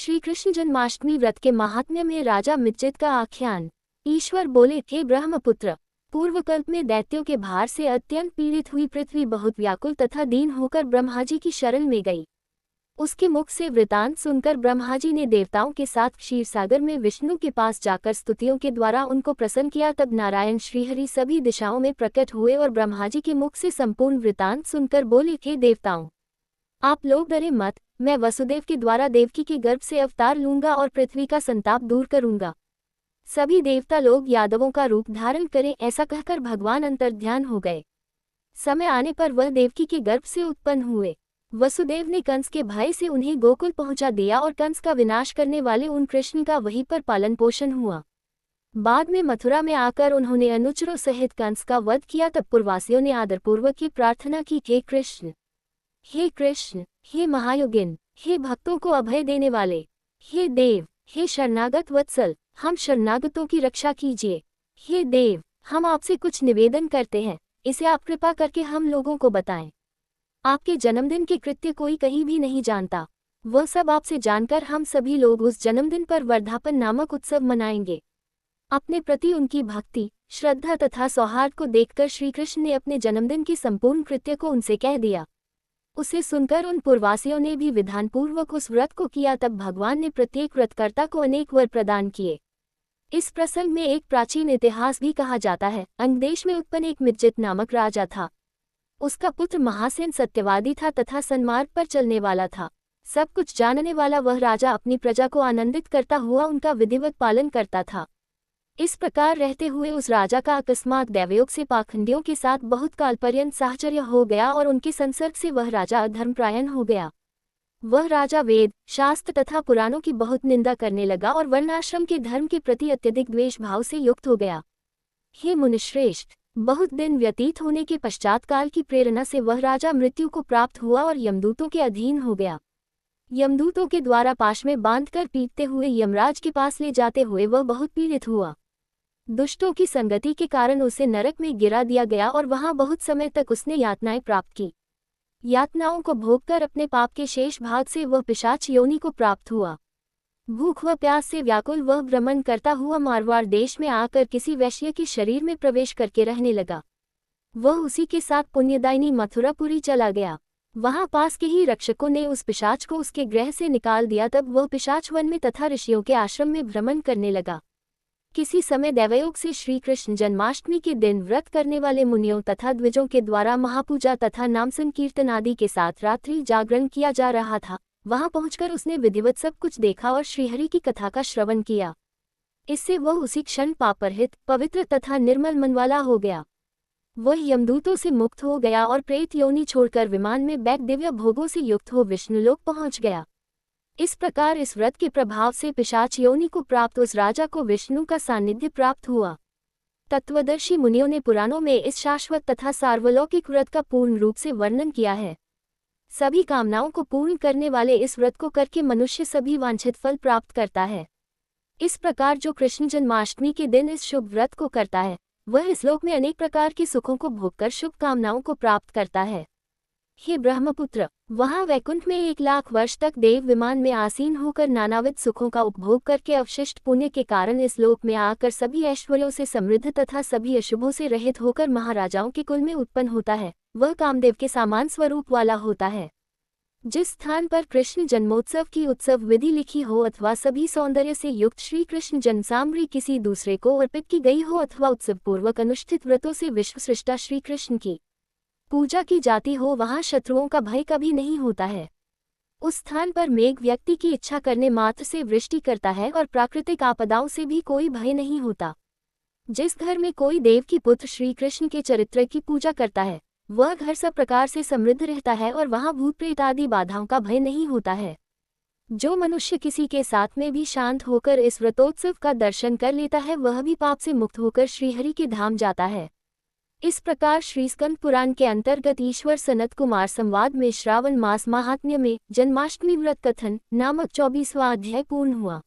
श्री कृष्ण जन्माष्टमी व्रत के महात्म्य में राजा मिज्जित का आख्यान। ईश्वर बोले, हे ब्रह्मपुत्र, पूर्वकल्प में दैत्यों के भार से अत्यंत पीड़ित हुई पृथ्वी बहुत व्याकुल तथा दीन होकर ब्रह्माजी की शरण में गई। उसके मुख से वृतांत सुनकर ब्रह्माजी ने देवताओं के साथ क्षीरसागर में विष्णु के पास जाकर स्तुतियों के द्वारा उनको प्रसन्न किया। तब नारायण श्रीहरि सभी दिशाओं में प्रकट हुए और ब्रह्माजी के मुख से संपूर्ण वृतांत सुनकर बोले, हे देवताओं, आप लोग डरे मत, मैं वसुदेव के द्वारा देवकी के गर्भ से अवतार लूंगा और पृथ्वी का संताप दूर करूंगा। सभी देवता लोग यादवों का रूप धारण करें, ऐसा कहकर भगवान अंतर्ध्यान हो गए। समय आने पर वह देवकी के गर्भ से उत्पन्न हुए। वसुदेव ने कंस के भय से उन्हें गोकुल पहुंचा दिया और कंस का विनाश करने वाले उन कृष्ण का वहीं पर पालन पोषण हुआ। बाद में मथुरा में आकर उन्होंने अनुचरों सहित कंस का वध किया। तब पुरवासियों ने आदरपूर्वक की प्रार्थना की, हे कृष्ण, हे कृष्ण, हे महायोगिन, हे भक्तों को अभय देने वाले, हे देव, हे शरणागत वत्सल, हम शरणागतों की रक्षा कीजिए। हे देव, हम आपसे कुछ निवेदन करते हैं, इसे आप कृपा करके हम लोगों को बताएं। आपके जन्मदिन के कृत्य कोई कहीं भी नहीं जानता, वह सब आपसे जानकर हम सभी लोग उस जन्मदिन पर वर्धापन नामक उत्सव मनाएंगे। अपने प्रति उनकी भक्ति, श्रद्धा तथा सौहार्द को देखकर श्रीकृष्ण ने अपने जन्मदिन की संपूर्ण कृत्य को उनसे कह दिया। उसे सुनकर उन पूर्ववासियों ने भी विधानपूर्वक उस व्रत को किया। तब भगवान ने प्रत्येक व्रतकर्ता को अनेक वर प्रदान किए। इस प्रसंग में एक प्राचीन इतिहास भी कहा जाता है। अंग देश में उत्पन्न एक मिज्जित नामक राजा था। उसका पुत्र महासेन सत्यवादी था तथा सन्मार्ग पर चलने वाला था। सब कुछ जानने वाला वह राजा अपनी प्रजा को आनंदित करता हुआ उनका विधिवत पालन करता था। इस प्रकार रहते हुए उस राजा का अकस्मात दैवयोग से पाखंडियों के साथ बहुत काल पर्यंत साहचर्य हो गया और उनके संसर्ग से वह राजा अधर्मपरायण हो गया। वह राजा वेद, शास्त्र तथा पुराणों की बहुत निंदा करने लगा और वर्णाश्रम के धर्म के प्रति अत्यधिक द्वेष भाव से युक्त हो गया। हे मुनिश्रेष्ठ, बहुत दिन व्यतीत होने के पश्चात काल की प्रेरणा से वह राजा मृत्यु को प्राप्त हुआ और यमदूतों के अधीन हो गया। यमदूतों के द्वारा पाश में बांधकर पीटते हुए यमराज के पास ले जाते हुए वह बहुत पीड़ित हुआ। दुष्टों की संगति के कारण उसे नरक में गिरा दिया गया और वहां बहुत समय तक उसने यातनाएं प्राप्त की। यातनाओं को भोगकर अपने पाप के शेष भाग से वह पिशाच योनि को प्राप्त हुआ। भूख व प्यास से व्याकुल वह भ्रमण करता हुआ मारवाड़ देश में आकर किसी वैश्य के शरीर में प्रवेश करके रहने लगा। वह उसी के साथ पुण्यदायिनी मथुरापुरी चला गया। वहां पास के ही रक्षकों ने उस पिशाच को उसके गृह से निकाल दिया। तब वह पिशाच वन में तथा ऋषियों के आश्रम में भ्रमण करने लगा। किसी समय दैवयोग से श्री कृष्ण जन्माष्टमी के दिन व्रत करने वाले मुनियों तथा द्विजों के द्वारा महापूजा तथा नाम संकीर्तन आदि के साथ रात्रि जागरण किया जा रहा था। वहां पहुंचकर उसने विधिवत सब कुछ देखा और श्रीहरि की कथा का श्रवण किया। इससे वह उसी क्षण पापरहित, पवित्र तथा निर्मल मन वाला हो गया। वह यमदूतों से मुक्त हो गया और प्रेत योनि छोड़कर विमान में बैठ दिव्य भोगों से युक्त हो विष्णुलोक पहुंच गया। इस प्रकार इस व्रत के प्रभाव से पिशाच योनि को प्राप्त उस राजा को विष्णु का सानिध्य प्राप्त हुआ। तत्वदर्शी मुनियों ने पुराणों में इस शाश्वत तथा सार्वलौकिक व्रत का पूर्ण रूप से वर्णन किया है। सभी कामनाओं को पूर्ण करने वाले इस व्रत को करके मनुष्य सभी वांछित फल प्राप्त करता है। इस प्रकार जो कृष्ण जन्माष्टमी के दिन इस शुभ व्रत को करता है, वह इस लोक में अनेक प्रकार के सुखों को भोगकर शुभ कामनाओं को प्राप्त करता है। हे ब्रह्मपुत्र, वहां वैकुंठ में 1,00,000 वर्ष तक देव विमान में आसीन होकर नानाविध सुखों का उपभोग करके अवशिष्ट पुण्य के कारण इस लोक में आकर सभी ऐश्वर्यों से समृद्ध तथा सभी अशुभों से रहित होकर महाराजाओं के कुल में उत्पन्न होता है। वह कामदेव के समान स्वरूप वाला होता है। जिस स्थान पर कृष्ण जन्मोत्सव की उत्सव विधि लिखी हो अथवा सभी सौंदर्य से युक्त श्री कृष्ण जन्मसामग्री किसी दूसरे को अर्पित की गई हो अथवा उत्सव पूर्वक अनुष्ठित व्रतों से विश्व सृष्टा श्री कृष्ण की पूजा की जाती हो, वहां शत्रुओं का भय कभी नहीं होता है। उस स्थान पर मेघ व्यक्ति की इच्छा करने मात्र से वृष्टि करता है और प्राकृतिक आपदाओं से भी कोई भय नहीं होता। जिस घर में कोई देव की पुत्र श्री कृष्ण के चरित्र की पूजा करता है, वह घर सब प्रकार से समृद्ध रहता है और वहां भूत प्रेत आदि बाधाओं का भय नहीं होता है। जो मनुष्य किसी के साथ में भी शांत होकर इस व्रतोत्सव का दर्शन कर लेता है, वह भी पाप से मुक्त होकर श्रीहरि के धाम जाता है। इस प्रकार श्री स्कंद पुराण के अंतर्गत ईश्वर सनत कुमार संवाद में श्रावण मास महात्म्य में जन्माष्टमी व्रत कथन नामक 24वां अध्याय पूर्ण हुआ।